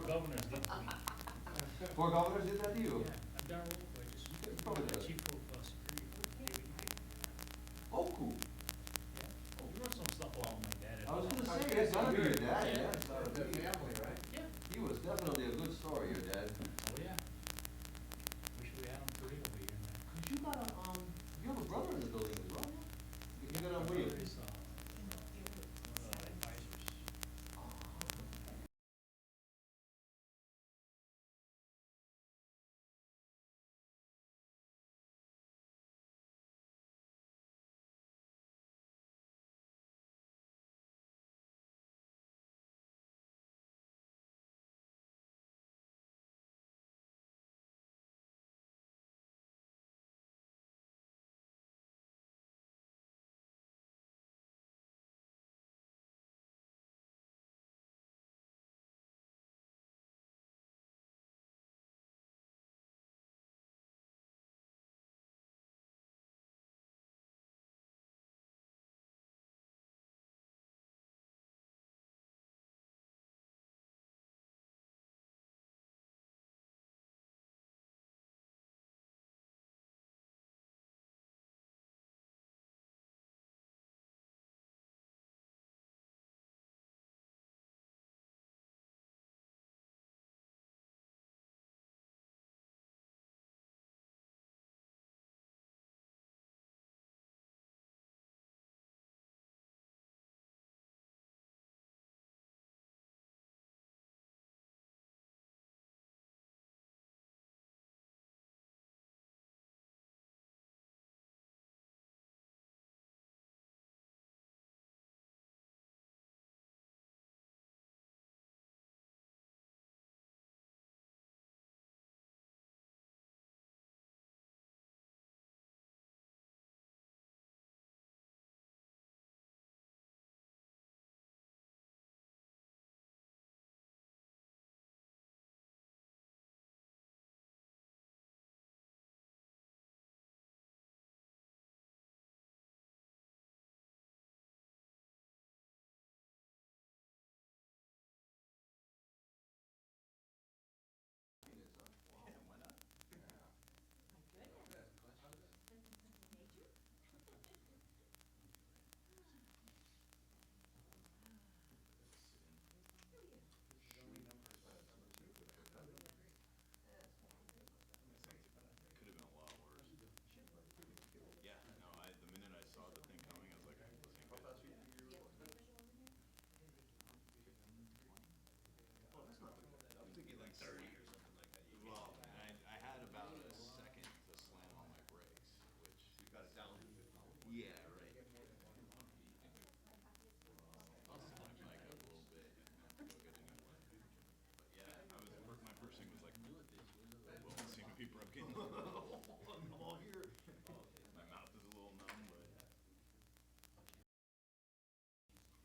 governors did to me. Four governors did that to you? Yeah, I've done a role, I just, probably does. chief of security for David King. Oh, cool. Yeah, you know some stuff about my dad. I was gonna say, it's gotta be your dad, Yeah. yeah. It's gotta The be. family, right? Yeah, He was definitely a good story, your dad. oh yeah. Wish we had him three over here, man. Cause you got a, you have a brother in the building as well, yeah? You got a My William. brother is, one of the advisors.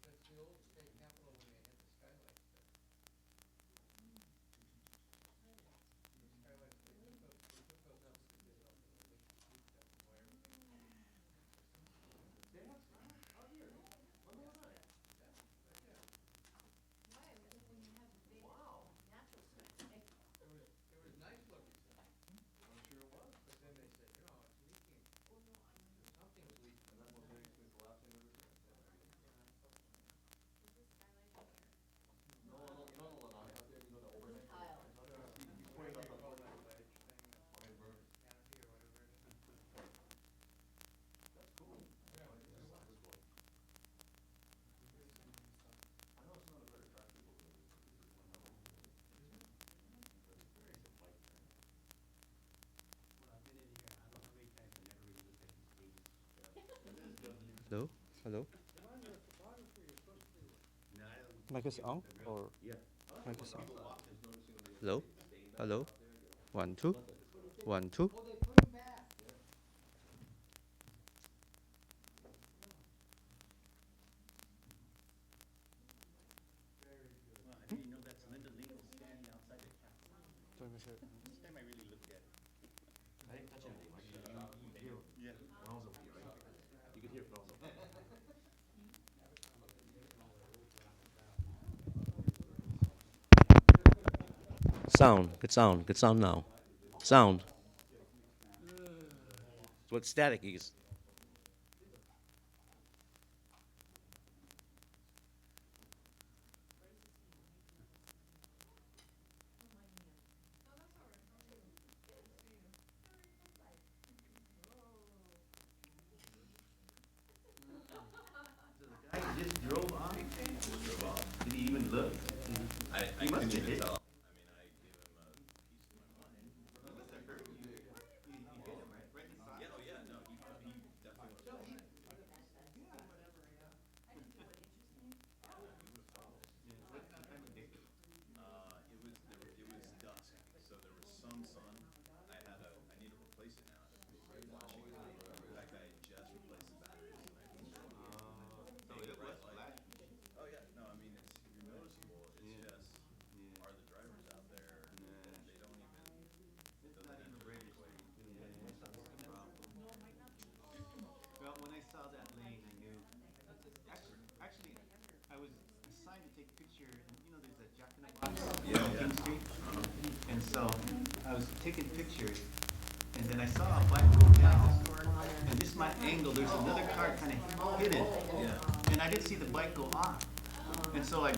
That's the old state capitol when they had the skylights there. The skylights, they took those out because they thought that the leaked them from where everything was. They have, out here, when was that? Yeah, right there. Wow. It was nice looking, I'm sure it was. but then they said, you know, it's leaking. Something's leaking. And that was basically collapsing ever since. No, no, you know the lanai out there, you know the overhang? Out there, he What pointed do out you the call first that one. ledge thing, Oh, it burned. canopy or whatever it is? That's cool. Yeah, I like it that. was. This one. I know it's not a very attractive building, it's one hell of a building. But it's very light turn. Well, I've been in here, I don't know how many times, I never really looked at these pages. Hello? Hello? Come on, you're a photographer, you're supposed to. No, I don't. Mic is on or Yeah. mic is on? Just noticing on the Hello? stain back Hello? out there, you know. 1 2 1 2. Oh, they put him back. Very good. Well, I didn't know that's Linda Lingle standing outside the Capitol. This time I really looked at it. I didn't touch anything, like, you could hear Yeah. when I was over here, right? You could hear when I was over there. Sound. Good sound. Good sound now. Sound. That's what static is. I just drove off. Did he even look? I He must couldn't have even hit. tell. I mean, I gave him a piece of my mind. He must have heard you. You hit him, right? Right in the side? Yeah, oh yeah, no, he definitely was fine. What time of day? It was dusk, so there was some sun. I need to replace it now. It's flashing. In fact, I had just replaced the batteries. So it was flashing. Oh yeah, no, I mean, you're noticeable. It's Yeah. just, Yeah. are the drivers out there? Yeah. They don't even, It's doesn't not even enter ready. the equation. That's the problem. Well, when I saw that lane, I knew. Actually, I was assigned to take a picture, and you know, there's that Jack in the Box on King Street, and so I was taking pictures, and then I saw a bike go down, and just my angle, there's another car kind of hidden, Yeah. and I didn't see the bike go off, and so I.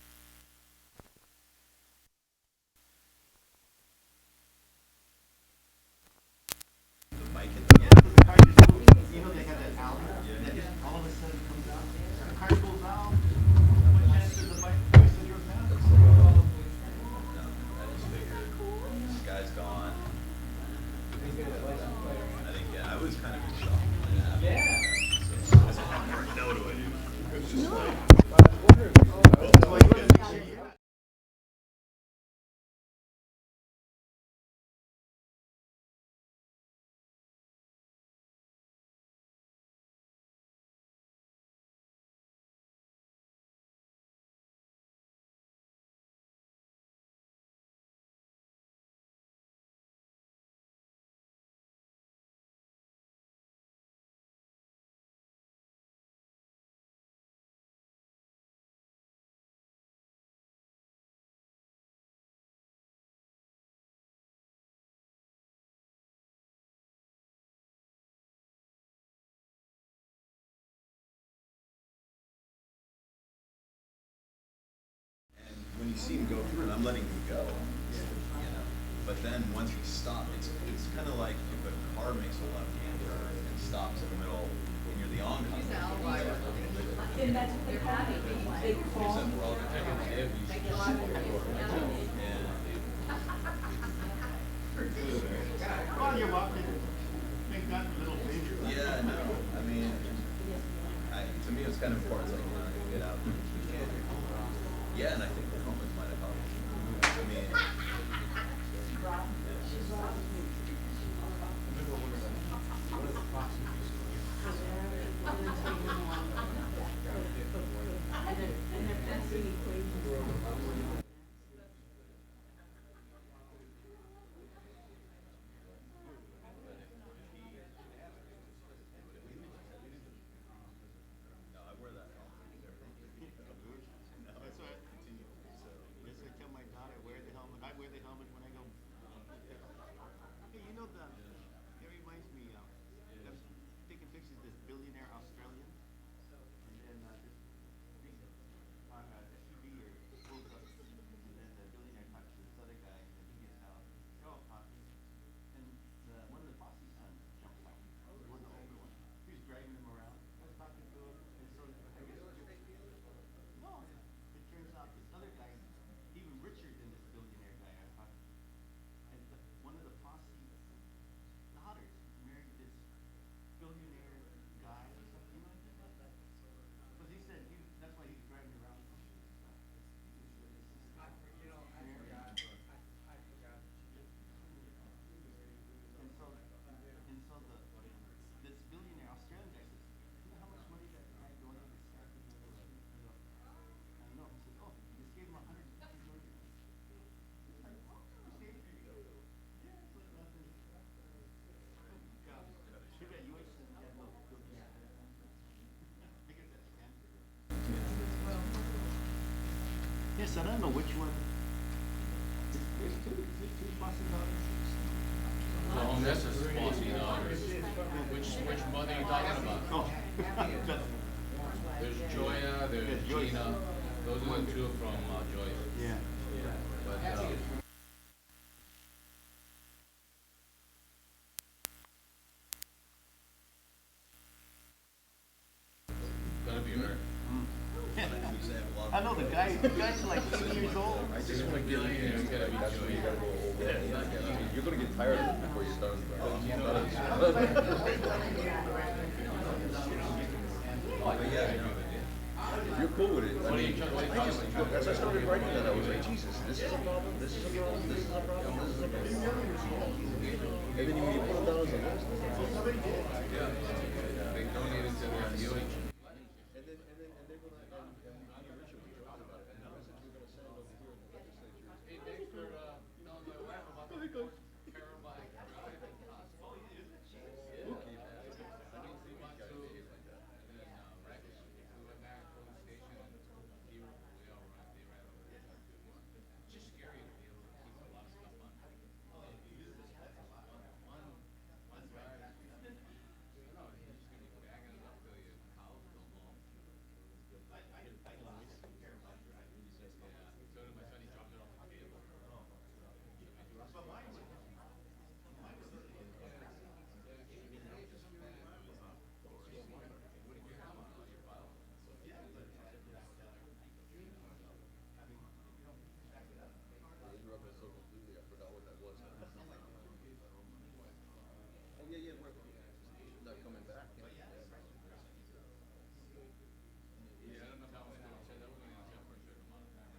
The bike hit Yeah, so the car just moved. You know, they have that alley, and it just all of a sudden comes out. The car goes out. What chance is the bike so you're down? No, I just figured this guy's gone. I think, yeah, I was kind of in shock when it happened. So I was like, now what do I do? It's just like, Well, you gotta make sure you. and when you see him go through, I'm letting him go, you know. But then once he stopped, it's kind of like if a car makes a left-hander and stops in the middle, and you're the oncoming. Then that's what they're having, they fall. Except we're all gonna take a dip, you should just shoot it. Well, you're walking. Thank God for little baby. Yeah, no, I mean, to me, it's kind of important, like, you know, you get out. Yeah, and I think the helmets might have helped. I mean, no, I wear that helmet. That's why. That's why I tell my daughter, wear the helmet. I wear the helmet when I go. Hey, you know the. It reminds me. I was taking pictures of this billionaire Australian, and then this SUV or pulls up, and then the billionaire talks to this other guy, and he gets out. They're all talking, and one of the posse sons jumps out. One of the older ones. He was dragging him around. I was talking to him, and so I guess. No, it turns out this other guy is even richer than this billionaire guy I talked to. And one of the posse daughters married this billionaire guy or something like that. Because he said that's why he was driving around. And so this billionaire Australian guy says, you know how much money that guy donated to Sandy? I don't know. He said, oh, you just gave him $150 million. It's like, oh, okay, there you go. Yeah, it's like nothing. Yeah. Too bad US doesn't have no billionaire. I guess that's Stanford. Yes, I don't know which one. There's two. Fosse daughters? Well, Mrs. Fosse daughters. Which mother are you talking about? Oh, just, There's Joya, there's Yeah, Joyce. Gina. Those are the two from Joyce. yeah. But, gonna be her. I know the guy's like 80 years old. I just want to get in. Yeah, it's gotta be Joya. You're gonna get tired of it before you start. But yeah, if you're cool with it, I mean, I just, look, as I started writing that, I was like, Jesus, this is a problem, this is a problem, this is a problem, this is a problem. And then when you put them down as a list, They donated to their viewing. and they're gonna, and me and Richard were talking about it, and the message we're gonna send over here in the legislature. Hey, thanks for telling my wife about the Carolina driving cost. Okay. Just scary to be able to keep a lot of stuff on. No, he's just gonna be bagging it up till your cows come home. Yeah, so did my son, he dropped it off the table. I forgot what that was. Oh, yeah, we're not coming back. Yeah, I don't know how many times I said that we're gonna jump for a certain amount of time.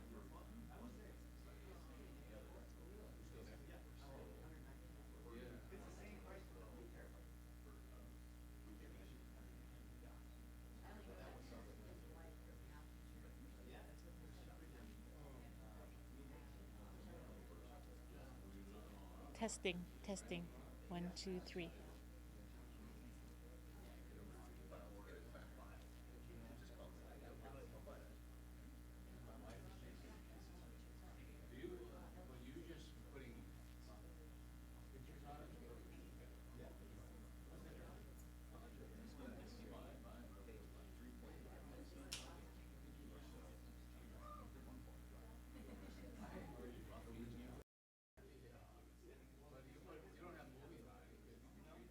Testing, testing. 1, 2, 3. Were you just putting pictures on it?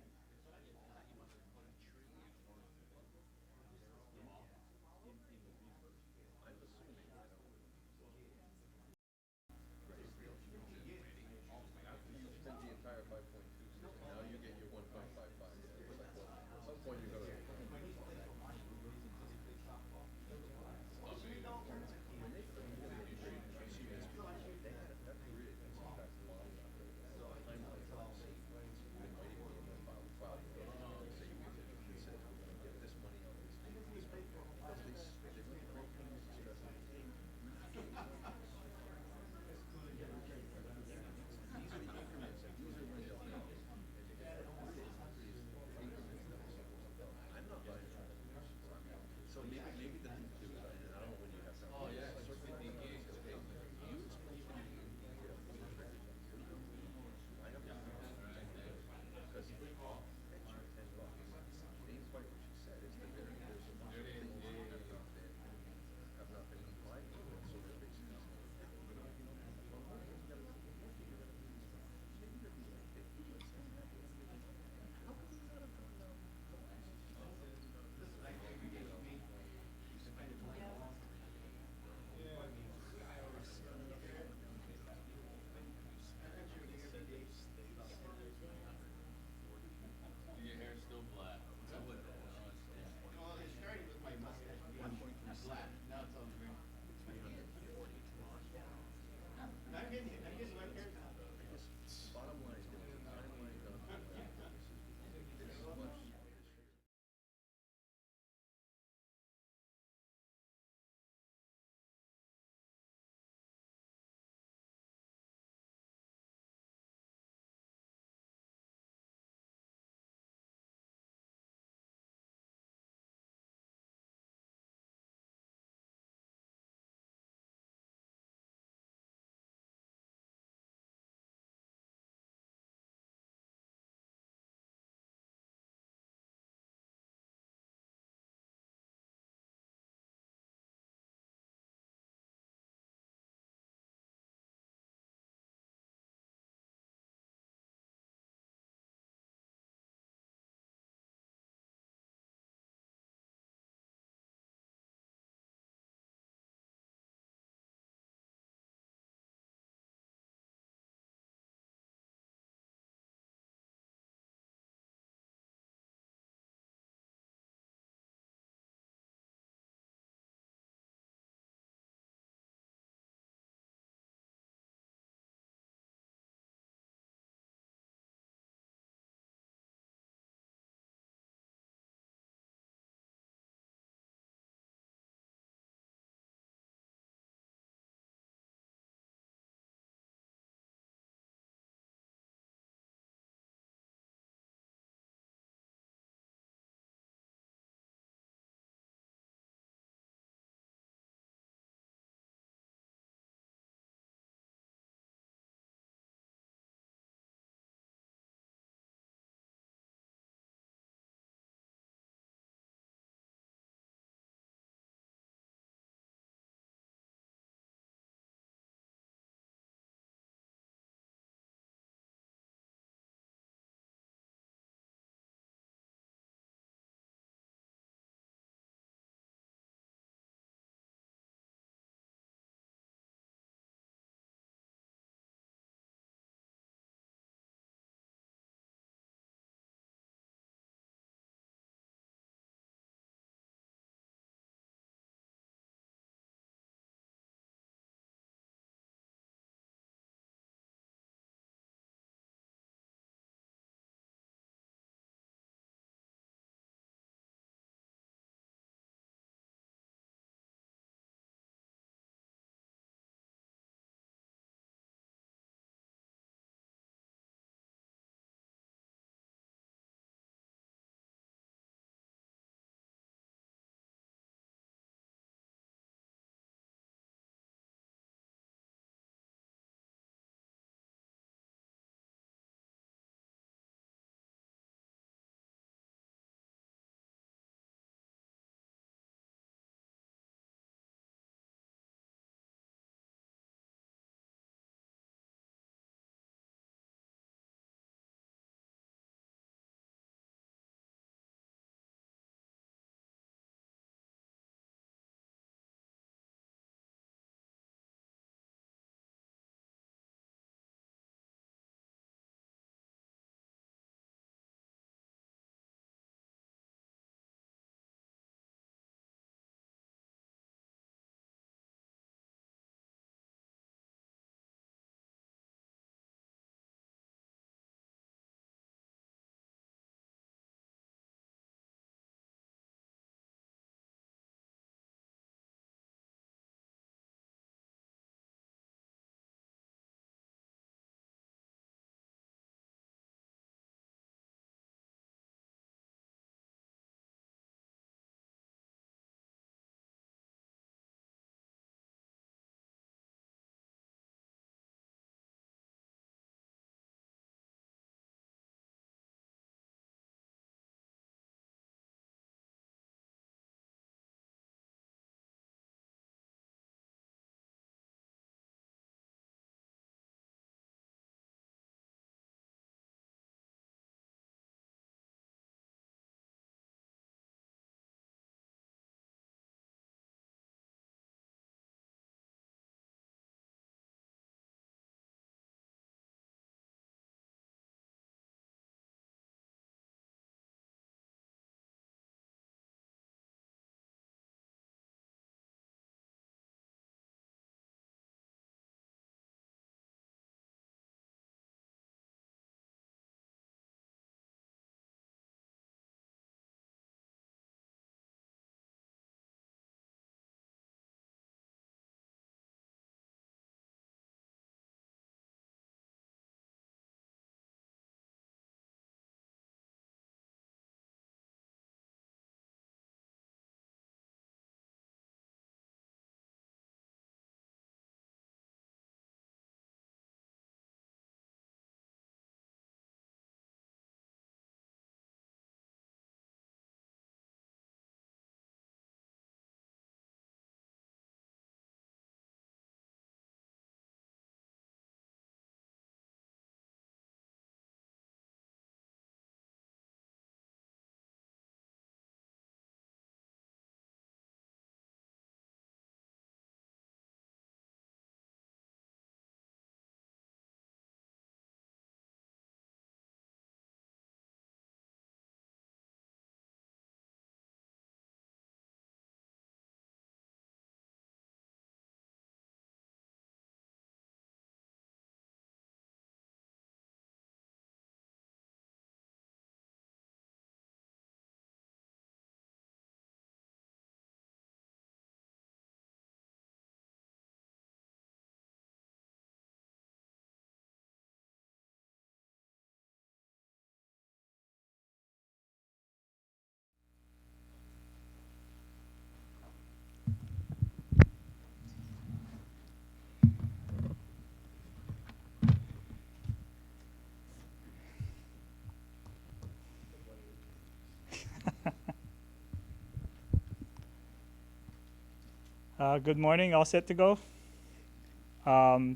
Good morning. All set to go?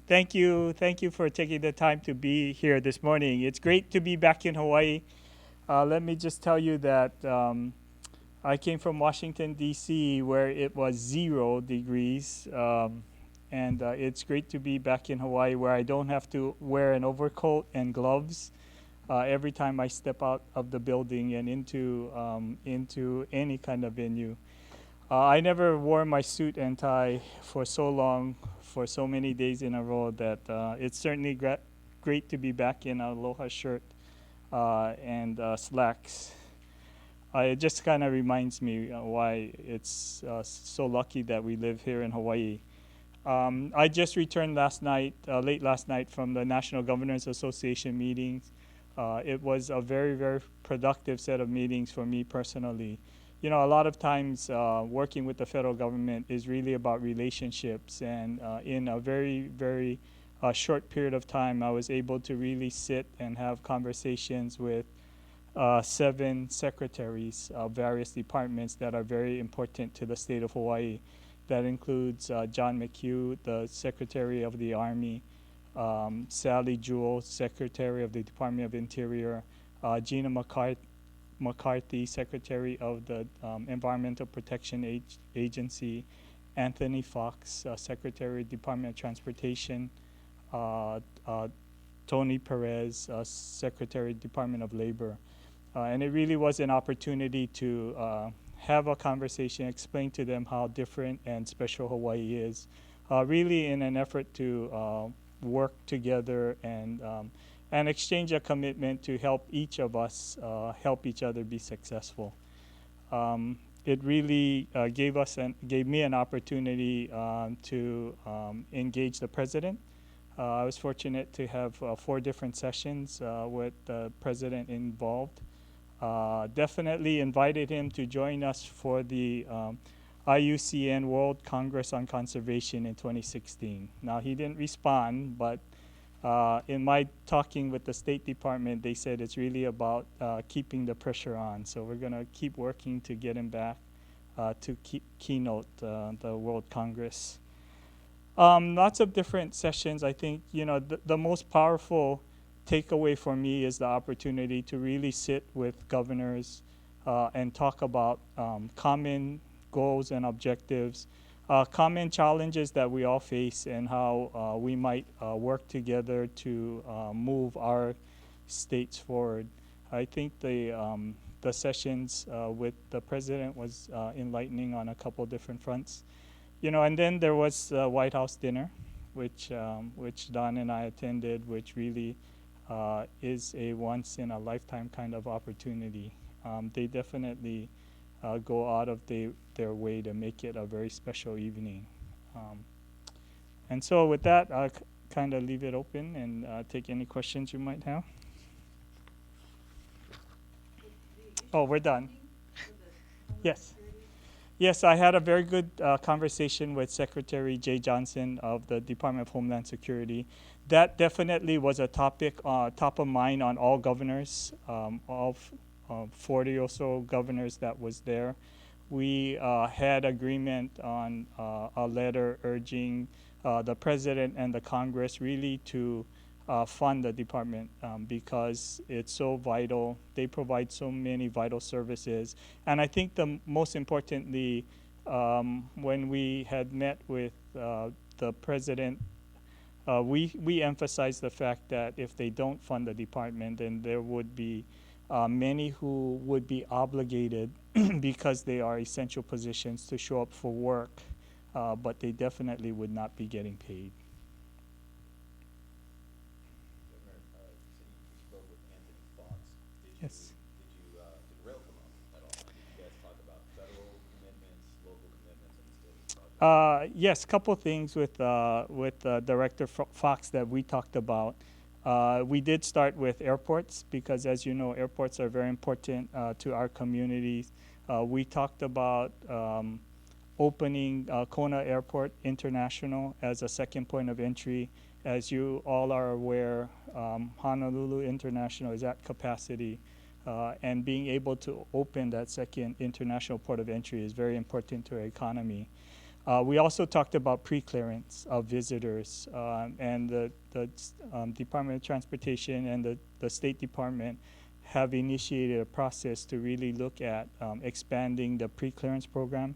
Thank you for taking the time to be here this morning. It's great to be back in Hawaii. Let me just tell you that I came from Washington, D.C., where it was 0 degrees. And it's great to be back in Hawaii, where I don't have to wear an overcoat and gloves every time I step out of the building and into any kind of venue. I never wore my suit and tie for so long, for so many days in a row, that it's certainly great to be back in a aloha shirt and slacks. It just kind of reminds me why it's so lucky that we live here in Hawaii. I just returned late last night from the National Governors Association meetings. It was a very, very productive set of meetings for me personally. You know, a lot of times working with the federal government is really about relationships, and in a very, very short period of time, I was able to really sit and have conversations with 7 secretaries of various departments that are very important to the state of Hawaii. That includes John McHugh, the Secretary of the Army, Sally Jewell, Secretary of the Department of Interior, Gina McCarthy, Secretary of the Environmental Protection Agency, Anthony Fox, Secretary, Department of Transportation, Tony Perez, Secretary, Department of Labor. And it really was an opportunity to have a conversation, explain to them how different and special Hawaii is, really in an effort to work together and exchange a commitment to help each of us help each other be successful. It really gave me an opportunity to engage the president. I was fortunate to have 4 different sessions with the president involved. Definitely invited him to join us for the IUCN World Congress on Conservation in 2016. Now, he didn't respond, but in my talking with the State Department, they said it's really about keeping the pressure on. So we're going to keep working to get him back to keynote the World Congress. Lots of different sessions. I think, you know, the most powerful takeaway for me is the opportunity to really sit with governors and talk about common goals and objectives, common challenges that we all face, and how we might work together to move our states forward. I think the sessions with the president was enlightening on a couple different fronts. You know, and then there was the White House dinner, which Don and I attended, which really is a once-in-a-lifetime kind of opportunity. They definitely go out of their way to make it a very special evening. And so with that, I'll kind of leave it open and take any questions you might have. Oh, we're done. Yes. Yes, I had a very good conversation with Secretary Jay Johnson of the Department of Homeland Security. That definitely was a topic top of mind on all governors, all 40 or so governors that was there. We had agreement on a letter urging the president and the Congress really to fund the department because it's so vital. They provide so many vital services. And I think the most importantly, when we had met with the president, we emphasized the fact that if they don't fund the department, then there would be many who would be obligated because they are essential positions to show up for work, but they definitely would not be getting paid. Governor, you spoke with Anthony Fox. Yes. Did rail come up at all? Did you guys talk about federal commitments, local commitments, and state projects? Yes, couple things with Director Fox that we talked about. We did start with airports because, as you know, airports are very important to our communities. We talked about opening Kona Airport International as a second point of entry. As you all are aware, Honolulu International is at capacity, and being able to open that second international port of entry is very important to our economy. We also talked about pre-clearance of visitors, and the Department of Transportation and the State Department have initiated a process to really look at expanding the pre-clearance program.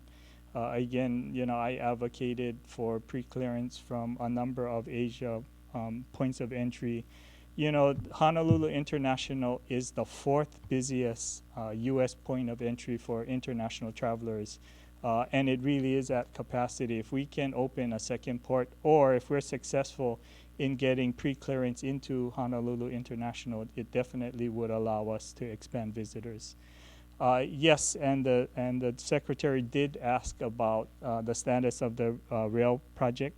Again, I advocated for pre-clearance from a number of Asia points of entry. Honolulu International is the fourth busiest U.S. point of entry for international travelers. And it really is at capacity. If we can open a second port, or if we're successful in getting pre-clearance into Honolulu International, it definitely would allow us to expand visitors. Yes, and the secretary did ask about the status of the rail project,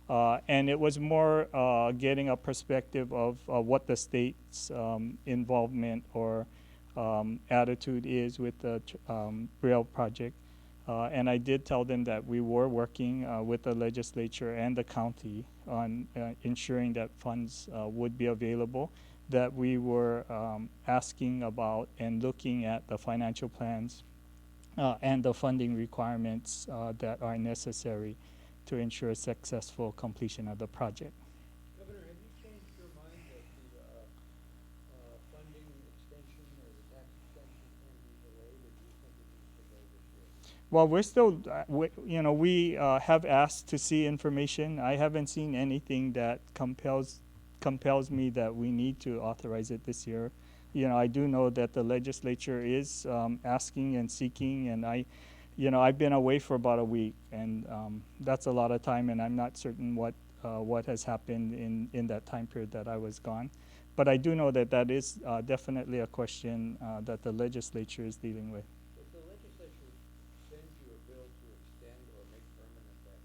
and it was more getting a perspective of what the state's involvement or attitude is with the rail project. And I did tell them that we were working with the legislature and the county on ensuring that funds would be available, that we were asking about and looking at the financial plans and the funding requirements that are necessary to ensure successful completion of the project. Governor, have you changed your mind that the funding extension or the tax extension can be delayed, or do you think it needs to go this year? Well, we're still, we have asked to see information. I haven't seen anything that compels me that we need to authorize it this year. I do know that the legislature is asking and seeking, and I've been away for about a week, and that's a lot of time, and I'm not certain what has happened in that time period that I was gone. But I do know that that is definitely a question that the legislature is dealing with. If the legislature sends you a bill to extend or make permanent that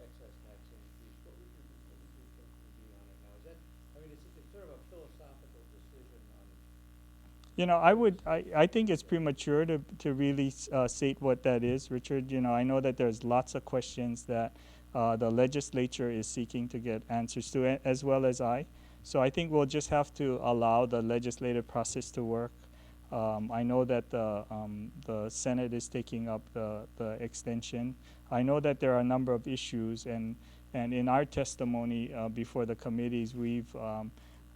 excess tax increase, what would your thinking be on it now? Is that, it's sort of a philosophical decision on. I think it's premature to really state what that is, Richard. I know that there's lots of questions that the legislature is seeking to get answers to, as well as I. So I think we'll just have to allow the legislative process to work. I know that the Senate is taking up the extension. I know that there are a number of issues, and in our testimony before the committees,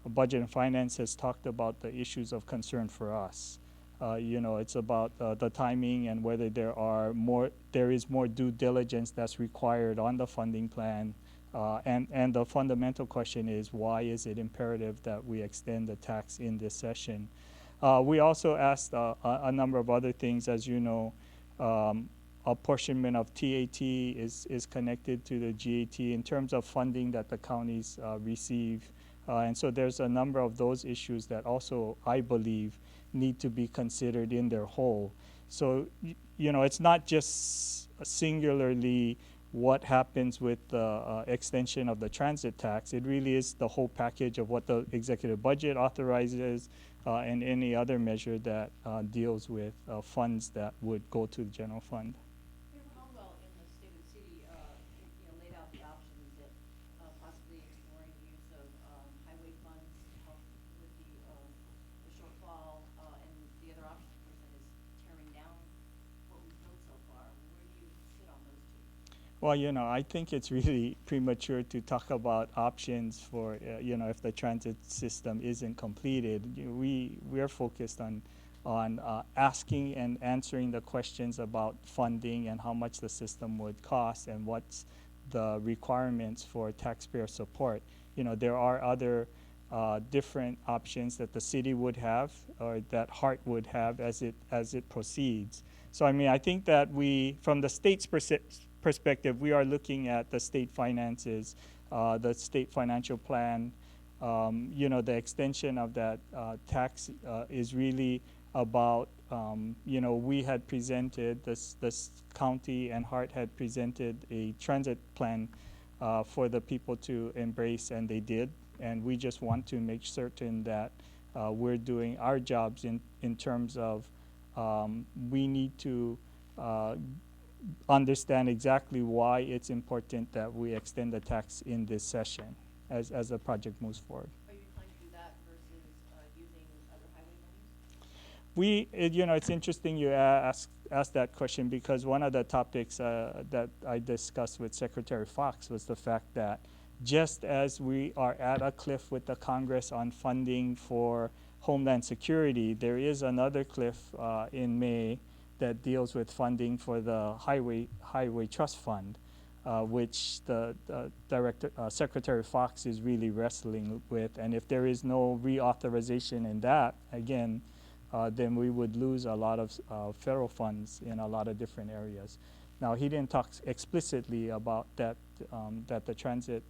Budget and Finance has talked about the issues of concern for us. It's about the timing and whether there is more due diligence that's required on the funding plan. And the fundamental question is, why is it imperative that we extend the tax in this session? We also asked a number of other things. As you know, apportionment of TAT is connected to the GAT in terms of funding that the counties receive. And so there's a number of those issues that also, I believe, need to be considered in their whole. So, it's not just singularly what happens with the extension of the transit tax. It really is the whole package of what the executive budget authorizes and any other measure that deals with funds that would go to the general fund. Mayor Caldwell in the State of the City, laid out the options that possibly exploring the use of highway funds to help with the shortfall, and the other option, of course, then is tearing down what we've built so far. Where do you sit on those two? Well, I think it's really premature to talk about options for, if the transit system isn't completed. We're focused on asking and answering the questions about funding and how much the system would cost and what's the requirements for taxpayer support. There are other different options that the city would have or that HART would have as it proceeds. So, I think that from the state's perspective, we are looking at the state finances, the state financial plan. The extension of that tax is really about, we had presented, this county and HART had presented a transit plan for the people to embrace, and they did. And we just want to make certain that we're doing our jobs in terms of we need to understand exactly why it's important that we extend the tax in this session as the project moves forward. Are you inclined to do that versus using other highway monies? It's interesting you ask that question because one of the topics that I discussed with Secretary Fox was the fact that just as we are at a cliff with the Congress on funding for Homeland Security, there is another cliff in May that deals with funding for the Highway Trust Fund, which the Secretary Fox is really wrestling with. And if there is no reauthorization in that, again, then we would lose a lot of federal funds in a lot of different areas. Now, he didn't talk explicitly about that, that the transit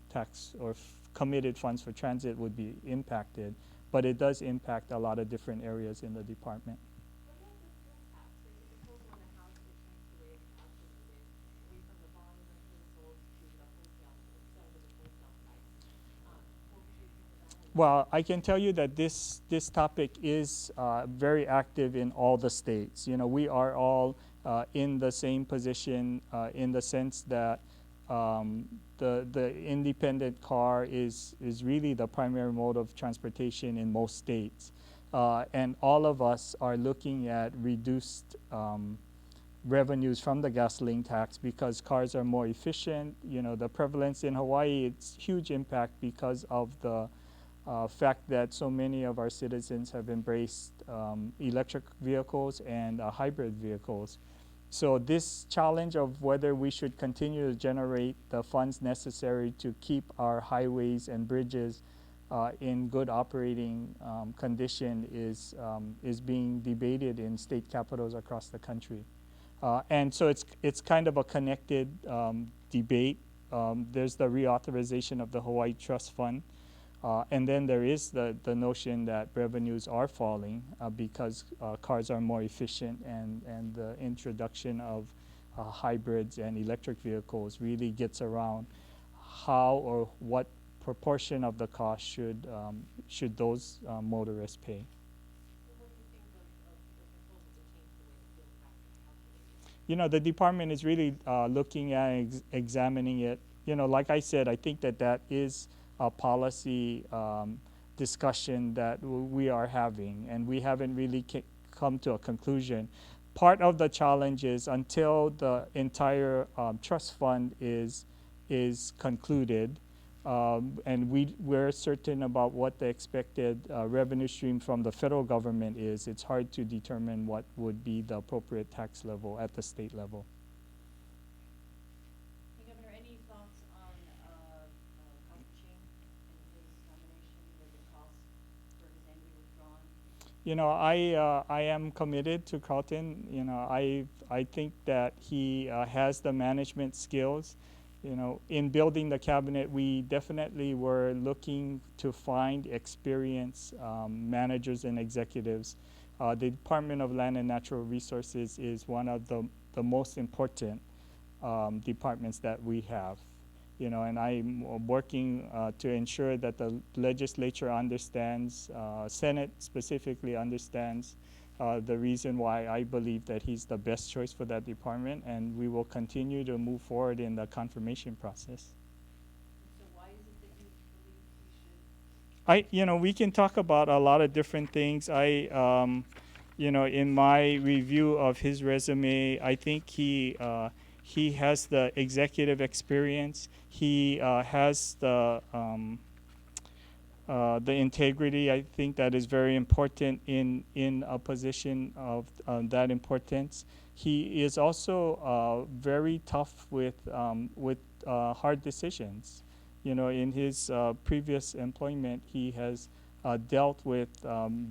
tax or committed funds for transit would be impacted, but it does impact a lot of different areas in the department. Well, I can tell you that this topic is very active in all the states. You know, we are all in the same position in the sense that the independent car is really the primary mode of transportation in most states. And all of us are looking at reduced revenues from the gasoline tax because cars are more efficient. You know, the prevalence in Hawaii, it's huge impact because of the fact that so many of our citizens have embraced electric vehicles and hybrid vehicles. So this challenge of whether we should continue to generate the funds necessary to keep our highways and bridges in good operating condition is being debated in state capitals across the country. And so it's kind of a connected debate. There's the reauthorization of the Hawaii Trust Fund. And then there is the notion that revenues are falling because cars are more efficient and the introduction of hybrids and electric vehicles really gets around how or what proportion of the cost should those motorists pay. You know, the department is really looking at examining it. You know, like I said, I think that is a policy discussion that we are having, and we haven't really come to a conclusion. Part of the challenge is until the entire trust fund is concluded, and we're certain about what the expected revenue stream from the federal government is, it's hard to determine what would be the appropriate tax level at the state level. Governor, any thoughts on Carlton Ching and his nomination with the cost for his entry withdrawn? You know, I am committed to Carlton. You know, I think that he has the management skills. You know, in building the cabinet, we definitely were looking to find experienced managers and executives. The Department of Land and Natural Resources is one of the most important departments that we have. You know, and I'm working to ensure that the legislature understands, Senate specifically understands the reason why I believe that he's the best choice for that department, and we will continue to move forward in the confirmation process. So why is it that you believe he should? You know, we can talk about a lot of different things. You know, in my review of his resume, I think he has the executive experience. He has the integrity. I think that is very important in a position of that importance. He is also very tough with hard decisions. You know, in his previous employment, he has dealt with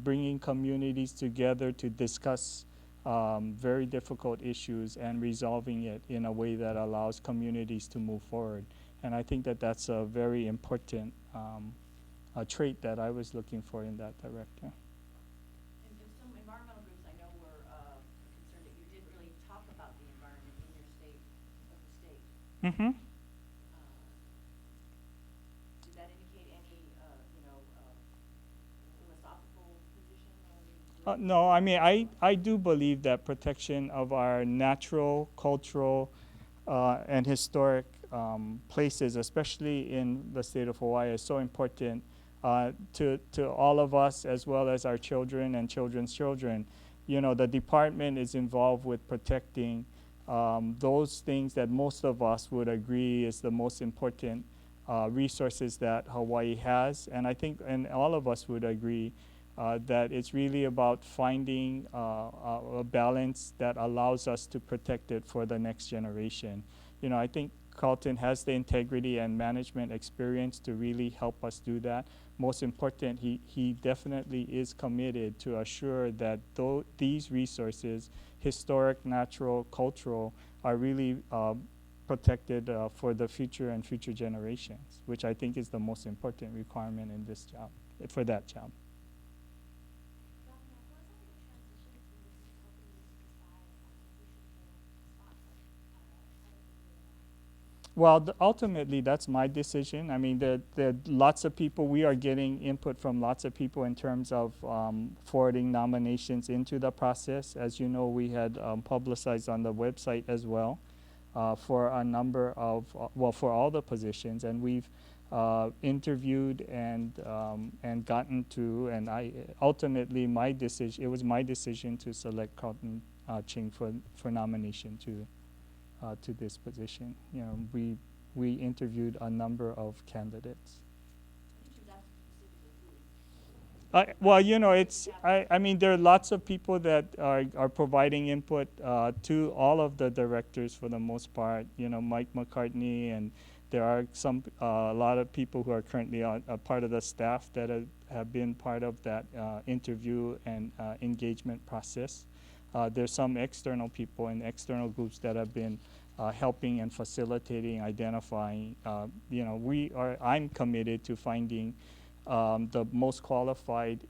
bringing communities together to discuss very difficult issues and resolving it in a way that allows communities to move forward. And I think that that's a very important a trait that I was looking for in that director. And some environmental groups I know were concerned that you didn't really talk about the environment in your state of the state. Mm-hmm. Did that indicate any, philosophical position? No, I mean, I do believe that protection of our natural, cultural, and historic places, especially in the state of Hawaii, is so important to all of us as well as our children and children's children. You know, the department is involved with protecting those things that most of us would agree is the most important resources that Hawaii has. And I think, and all of us would agree, that it's really about finding a balance that allows us to protect it for the next generation. You know, I think Carlton has the integrity and management experience to really help us do that. Most important, he definitely is committed to assure that these resources, historic, natural, cultural, are really protected for the future and future generations, which I think is the most important requirement in this job, for that job. Well, ultimately, that's my decision. I mean, there are lots of people. We are getting input from lots of people in terms of forwarding nominations into the process. As you know, we had publicized on the website as well for a number of, well, for all the positions. And we've interviewed and gotten to, and ultimately, it was my decision to select Carlton Ching for nomination to this position. You know, we interviewed a number of candidates. Well, you know, I mean, there are lots of people that are providing input to all of the directors for the most part. You know, Mike McCartney, and there are a lot of people who are currently a part of the staff that have been part of that interview and engagement process. There's some external people and external groups that have been helping and facilitating, identifying. You know, I'm committed to finding the most qualified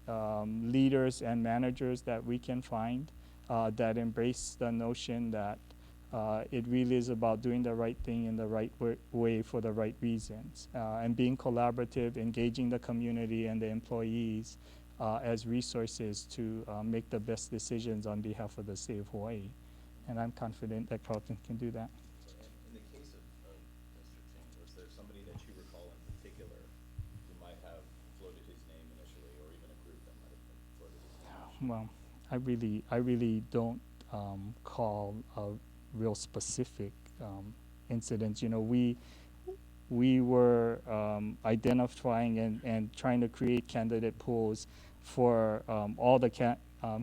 leaders and managers that we can find that embrace the notion that it really is about doing the right thing in the right way for the right reasons, and being collaborative, engaging the community and the employees as resources to make the best decisions on behalf of the state of Hawaii. And I'm confident that Carlton can do that. So in the case of Mr. Ching, was there somebody that you recall in particular who might have floated his name initially, or even a group that might have floated his name? Well, I really don't call a real specific incidents. You know, we were identifying and trying to create candidate pools for all the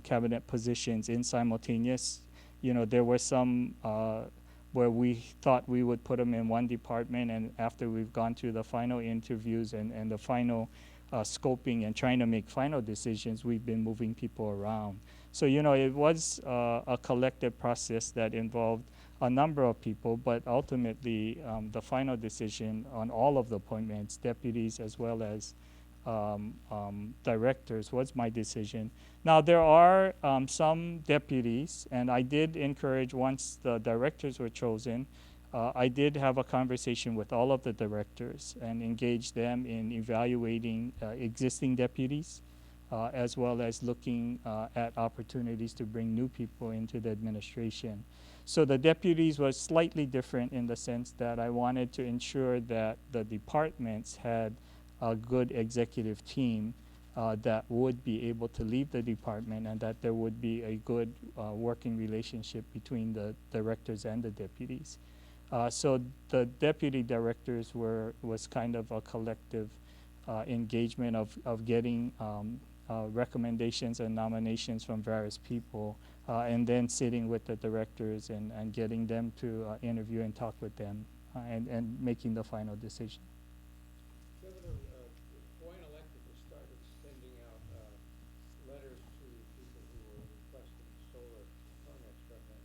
cabinet positions in simultaneous. You know, there were some where we thought we would put them in one department, and after we've gone through the final interviews and the final scoping and trying to make final decisions, we've been moving people around. So, you know, it was a collective process that involved a number of people, but ultimately the final decision on all of the appointments, deputies as well as directors, was my decision. Now, there are some deputies, and I did encourage, once the directors were chosen, I did have a conversation with all of the directors and engage them in evaluating existing deputies, as well as looking at opportunities to bring new people into the administration. So the deputies was slightly different in the sense that I wanted to ensure that the departments had a good executive team that would be able to lead the department, and that there would be a good working relationship between the directors and the deputies. So the deputy directors was kind of a collective engagement of getting recommendations and nominations from various people, and then sitting with the directors and getting them to interview and talk with them, and making the final decision. Governor, Hawaiian Electric has started sending out letters to people who are requesting solar permits from them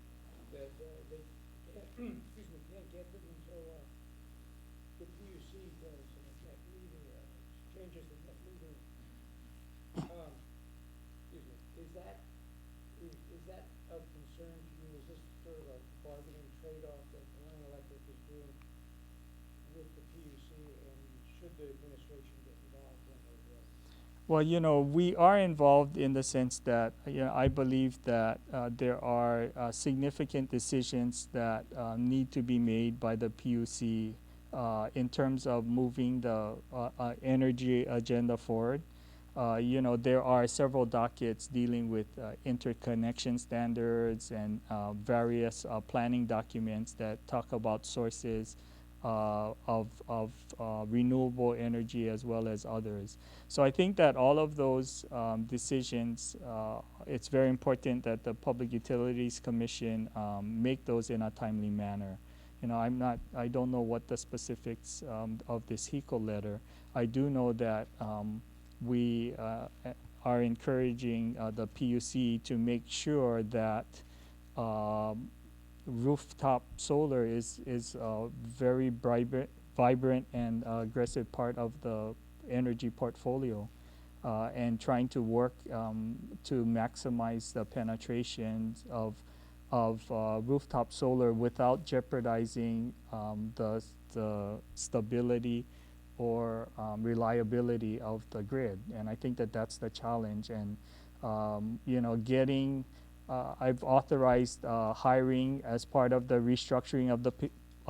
that they can't, excuse me, can't get them until the PUC does net metering changes in net metering. Excuse me, is that of concern to you? Is this sort of a bargaining trade-off that Hawaiian Electric is doing with the PUC, and should the administration get involved when they will? Well, you know, we are involved in the sense that, you know, I believe that there are significant decisions that need to be made by the PUC in terms of moving the energy agenda forward. There are several dockets dealing with interconnection standards and various planning documents that talk about sources of renewable energy as well as others. So I think that all of those decisions, it's very important that the Public Utilities Commission make those in a timely manner. I don't know what the specifics of this HECO letter. I do know that we are encouraging the PUC to make sure that rooftop solar is a very vibrant and aggressive part of the energy portfolio, and trying to work to maximize the penetration of rooftop solar without jeopardizing the stability or reliability of the grid. And I think that that's the challenge. And I've authorized hiring as part of the restructuring of the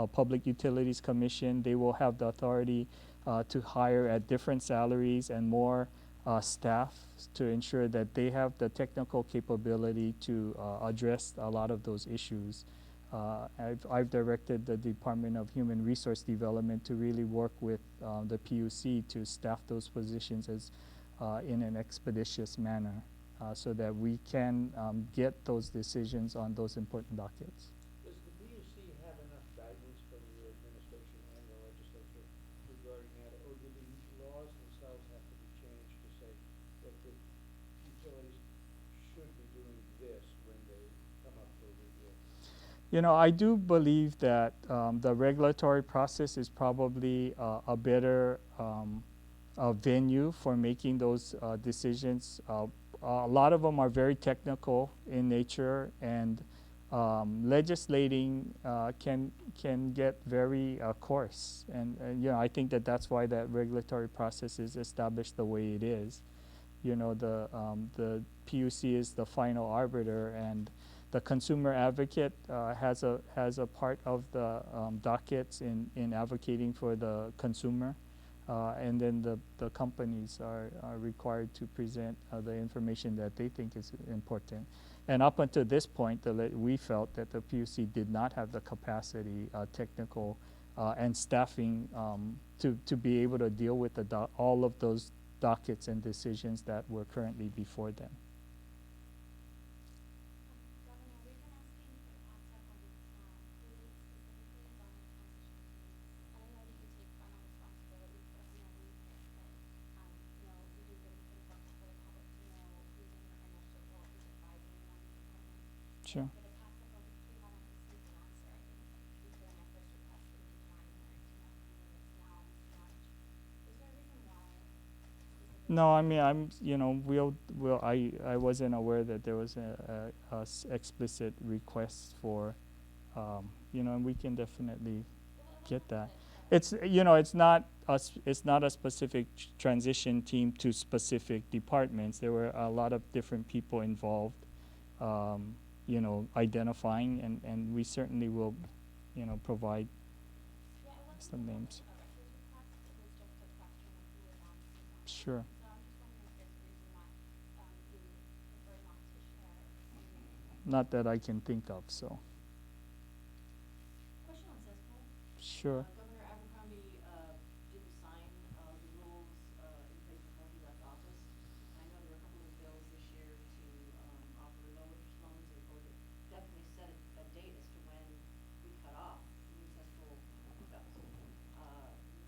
Public Utilities Commission. They will have the authority to hire at different salaries and more staff to ensure that they have the technical capability to address a lot of those issues. I've directed the Department of Human Resource Development to really work with the PUC to staff those positions in an expeditious manner so that we can get those decisions on those important dockets. Does the PUC have enough guidance from your administration and the legislature regarding that, or do the laws themselves have to be changed to say that the utilities should be doing this when they come up for review? I do believe that the regulatory process is probably a better venue for making those decisions. A lot of them are very technical in nature, and legislating can get very coarse. And I think that that's why that regulatory process is established the way it is. The PUC is the final arbiter, and the consumer advocate has a part of the dockets in advocating for the consumer, and then the companies are required to present the information that they think is important. And up until this point, we felt that the PUC did not have the capacity, technical and staffing to be able to deal with all of those dockets and decisions that were currently before them. Governor, we've been asking for the past several weeks now, including specifically about the transition teams. And I know that you take final responsibility for handling this, but we do think it's important for the public to know who's in your initial role, who's advising you on these appointments. Sure. For the past several weeks, we haven't received an answer. I think between my first request in January to nothing, and it's now almost March. Is there a reason why? No, I mean, I wasn't aware that there was a explicit request for, and we can definitely get that. It's not a specific transition team to specific departments. There were a lot of different people involved, identifying, and we certainly will, provide Yeah, it wasn't some names. a records request, it was just a question of who was on the system. Sure. So I'm just wondering if there's a reason why you prefer not to share any. Not that I can think of, so. Question on cesspool. Sure. Governor Abercrombie didn't sign the rules in place before he left office. I know there were a couple of bills this year to offer no-interest loans or to definitely set a date as to when we cut off new cesspool hookups.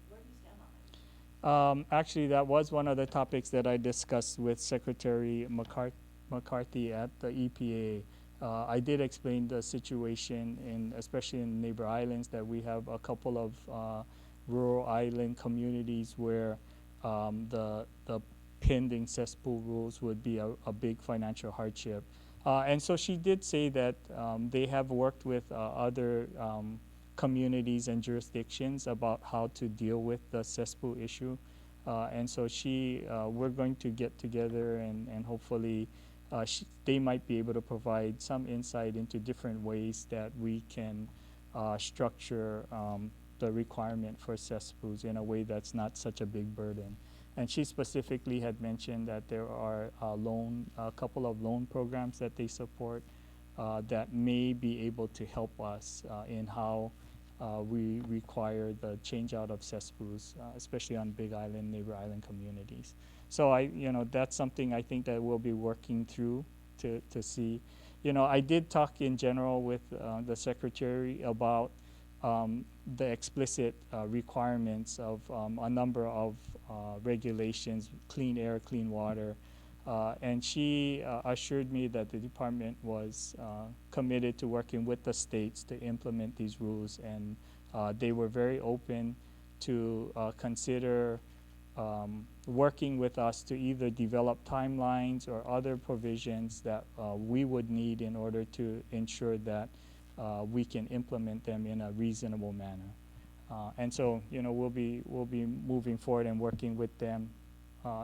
Where do you stand on that? Actually, that was one of the topics that I discussed with Secretary McCarthy at the EPA. I did explain the situation, especially in neighbor islands, that we have a couple of rural island communities where the pending cesspool rules would be a big financial hardship. And so she did say that they have worked with other communities and jurisdictions about how to deal with the cesspool issue. And so we're going to get together and hopefully they might be able to provide some insight into different ways that we can structure the requirement for cesspools in a way that's not such a big burden. And she specifically had mentioned that there are a couple of loan programs that they support that may be able to help us in how we require the change out of cesspools, especially on Big Island, neighbor island communities. So that's something I think that we'll be working through to see. I did talk in general with the secretary about the explicit requirements of a number of regulations, clean air, clean water, and she assured me that the department was committed to working with the states to implement these rules, and they were very open to consider working with us to either develop timelines or other provisions that we would need in order to ensure that we can implement them in a reasonable manner. And so, we'll be moving forward and working with them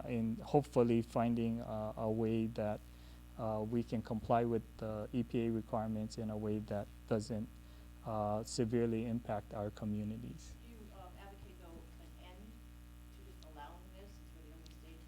in hopefully finding a way that we can comply with the EPA requirements in a way that doesn't severely impact our communities. Do you advocate, though, an end to just allowing this, since we're the only state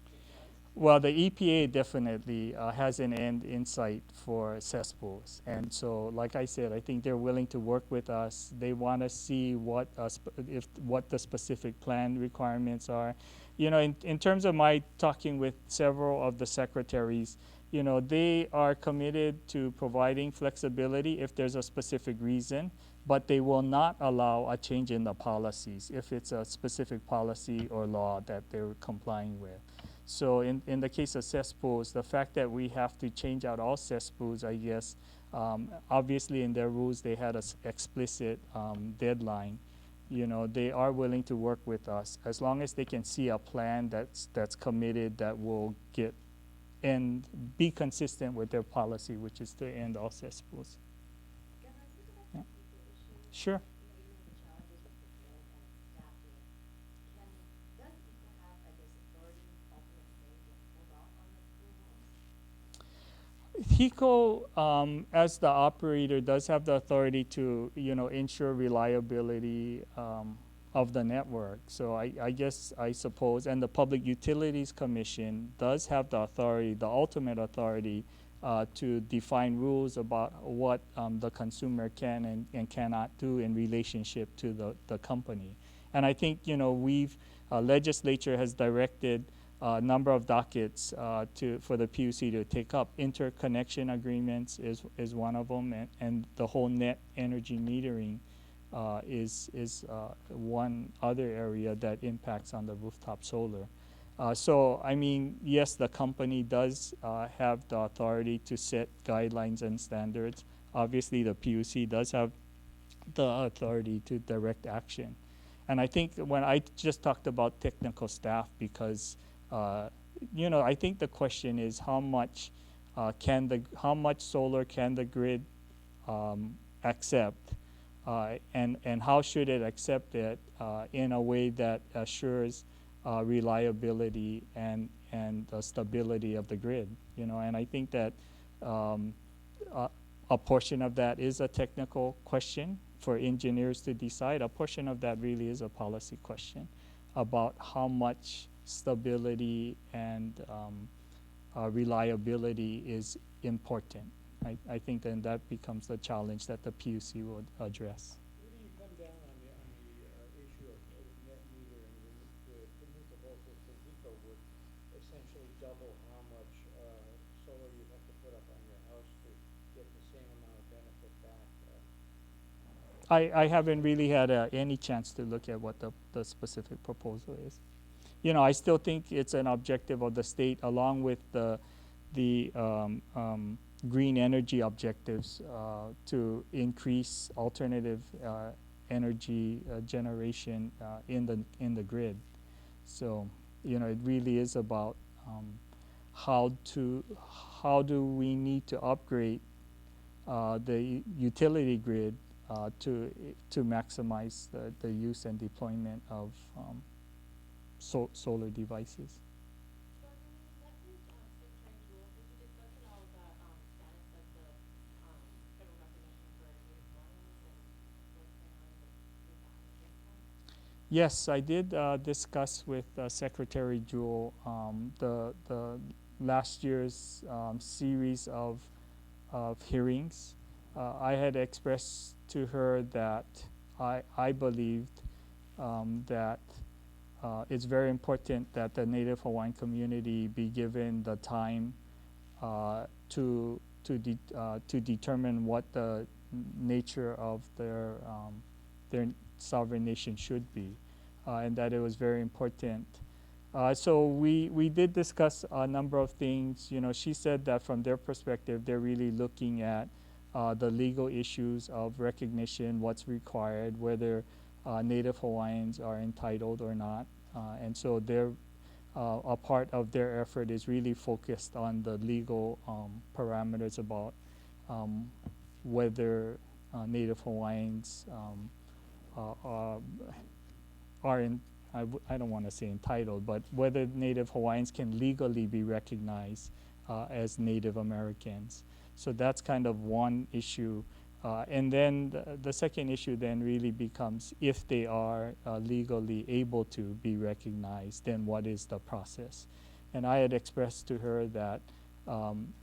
that does? Well, the EPA definitely has an end in sight for cesspools. And so, like I said, I think they're willing to work with us. They want to see what the specific plan requirements are. In terms of my talking with several of the secretaries, they are committed to providing flexibility if there's a specific reason, but they will not allow a change in the policies if it's a specific policy or law that they're complying with. So in the case of cesspools, the fact that we have to change out all cesspools, I guess, obviously in their rules they had an explicit deadline. They are willing to work with us as long as they can see a plan that's committed, that will get and be consistent with their policy, which is to end all cesspools. Governor, can we go back to Yeah. the people issue? Sure. You know the challenges with the grid and staffing. Does people have, I guess, authority, ultimate say, to hold off on the rules? HECO, as the operator, does have the authority to, ensure reliability of the network. So I suppose, and the Public Utilities Commission does have the authority, the ultimate authority, to define rules about what the consumer can and cannot do in relationship to the company. And I think, legislature has directed a number of dockets for the PUC to take up. Interconnection agreements is one of them, and the whole net energy metering is one other area that impacts on the rooftop solar. So, yes, the company does have the authority to set guidelines and standards. Obviously, the PUC does have the authority to direct action. And I think when I just talked about technical staff, because I think the question is how much solar can the grid accept, and how should it accept it in a way that assures reliability and the stability of the grid. And I think that a portion of that is a technical question for engineers to decide. A portion of that really is a policy question about how much stability and reliability is important. I think then that becomes the challenge that the PUC would address. Where do you come down on the issue of net metering? The new proposal from HECO would essentially double how much solar you have to put up on your house to get the same amount of benefit back. I haven't really had any chance to look at what the specific proposal is. I still think it's an objective of the state, along with the green energy objectives, to increase alternative energy generation in the grid. So it really is about how do we need to upgrade the utility grid to maximize the use and deployment of solar devices. Well, that is state change rules. Did you discuss at all the status of the federal recognition for grid warnings and what's going on with that? Yes, I did discuss with Secretary Jewell the last year's series of hearings. I had expressed to her that I believed that it's very important that the Native Hawaiian community be given the time to determine what the nature of their sovereign nation should be, and that it was very important. So we did discuss a number of things. You know, she said that from their perspective, they're really looking at the legal issues of recognition, what's required, whether Native Hawaiians are entitled or not, and so they're a part of their effort is really focused on the legal parameters about whether Native Hawaiians are in, I don't want to say entitled, but whether Native Hawaiians can legally be recognized as Native Americans. So that's kind of one issue. And then the second issue then really becomes if they are legally able to be recognized, then what is the process? And I had expressed to her that,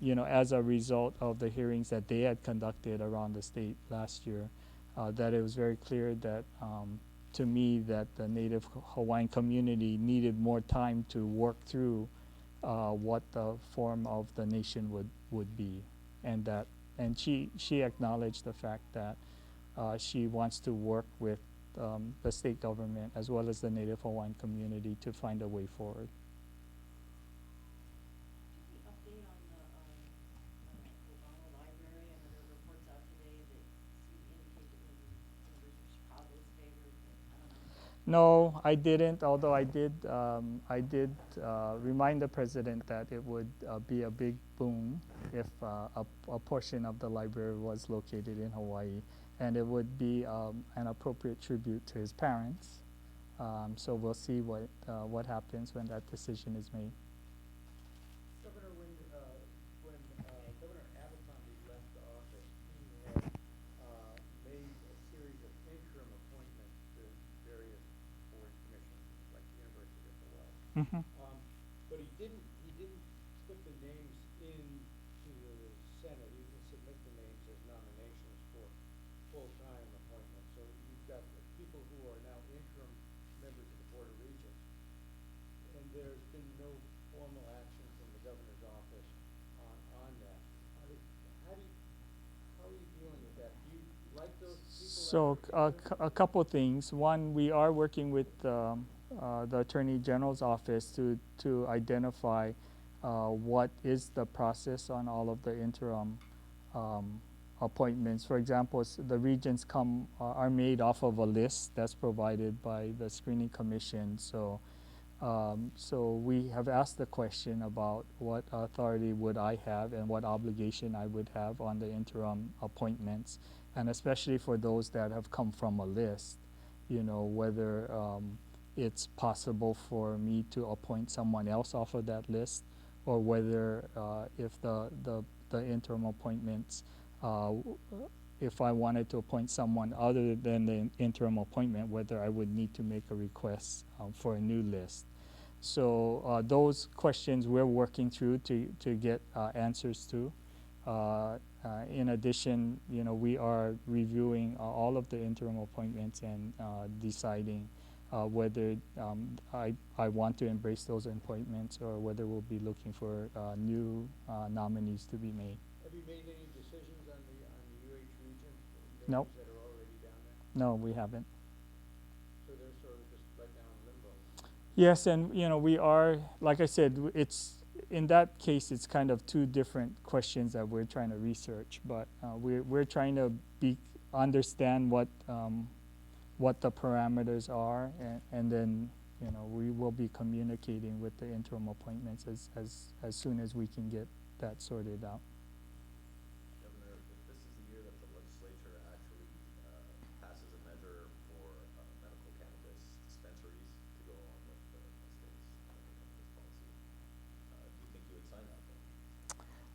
you know, as a result of the hearings that they had conducted around the state last year, that it was very clear that to me that the Native Hawaiian community needed more time to work through what the form of the nation would be, and that, and she acknowledged the fact that she wants to work with the state government as well as the Native Hawaiian community to find a way forward. Any update on the Obama Library? I know there were reports out today that seem to indicate that maybe University of Chicago is favored, but I don't know. No, I didn't, although I did remind the president that it would be a big boon if a portion of the library was located in Hawaii, and it would be an appropriate tribute to his parents. So we'll see what happens when that decision is made. Governor, when Governor Abercrombie left office, he had made a series of interim appointments to various board commissions, like the University of Hawaii. But he didn't put the names into the Senate. He didn't submit the names as nominations for full-time appointments. So you've got the people who are now interim members of the Board of Regents, and there's been no formal action from the governor's office on that. How are you dealing with that? Do you like those people? So a couple things. One, we are working with the Attorney General's office to identify what is the process on all of the interim appointments. For example, the regents are made off of a list that's provided by the screening commission. So we have asked the question about what authority would I have and what obligation I would have on the interim appointments, and especially for those that have come from a list, you know, whether it's possible for me to appoint someone else off of that list, or whether if the interim appointments, if I wanted to appoint someone other than the interim appointment, whether I would need to make a request for a new list. So those questions we're working through to get answers to. In addition, you know, we are reviewing all of the interim appointments and deciding whether I want to embrace those appointments or whether we'll be looking for new nominees to be made. Have you made any decisions on the UH region? Nope. That are already down there? No, we haven't. So they're sort of just right now in limbo. Yes, and you know, we are, like I said, it's in that case, it's kind of two different questions that we're trying to research, but we're trying to understand what the parameters are, and then, you know, we will be communicating with the interim appointments as soon as we can get that sorted out. Governor, if this is the year that the legislature actually passes a measure for medical cannabis dispensaries to go along with the state's cannabis policy, do you think you would sign that bill?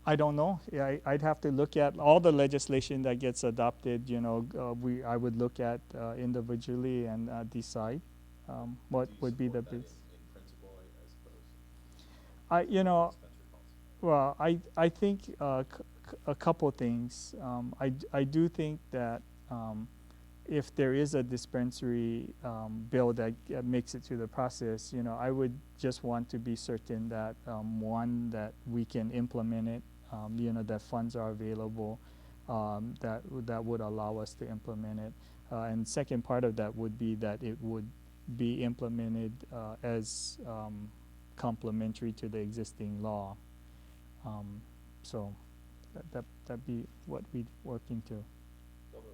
I don't know. Yeah, I'd have to look at all the legislation that gets adopted. You know, I would look at individually and decide. what Do you would be the support that big. in principle, I suppose? You know, Dispensary policy. well, I think a couple things. I do think that if there is a dispensary bill that makes it through the process, you know, I would just want to be certain that one, that we can implement it, you know, that funds are available, that would allow us to implement it. And second part of that would be that it would be implemented as complementary to the existing law. So that'd be what we'd work into. Governor,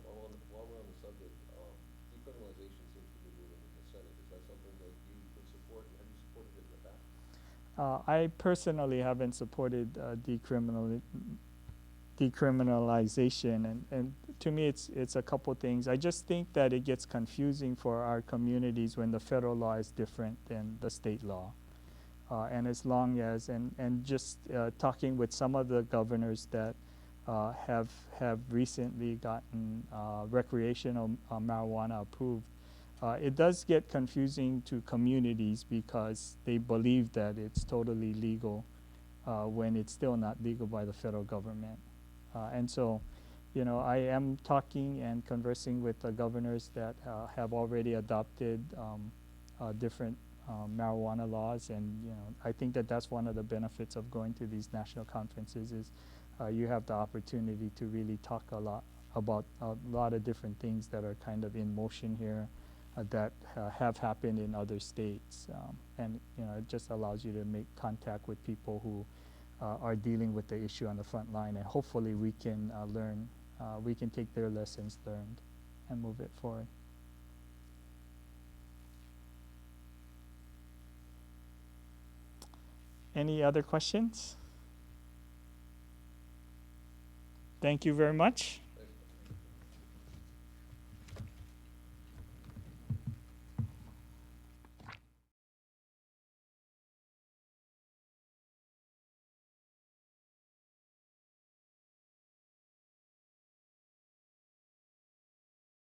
while we're on the subject, decriminalization seems to be moving in the Senate. Is that something that you could support, and have you supported it in the past? I personally haven't supported decriminalization, and to me it's a couple things. I just think that it gets confusing for our communities when the federal law is different than the state law. And as long as, and just talking with some of the governors that have recently gotten recreational marijuana approved, it does get confusing to communities because they believe that it's totally legal when it's still not legal by the federal government. And so, you know, I am talking and conversing with the governors that have already adopted different marijuana laws, and you know, I think that that's one of the benefits of going to these national conferences is you have the opportunity to really talk a lot about a lot of different things that are kind of in motion here that have happened in other states, and you know, it just allows you to make contact with people who are dealing with the issue on the front line, and hopefully we can learn, we can take their lessons learned and move it forward. Any other questions? Thank you very much.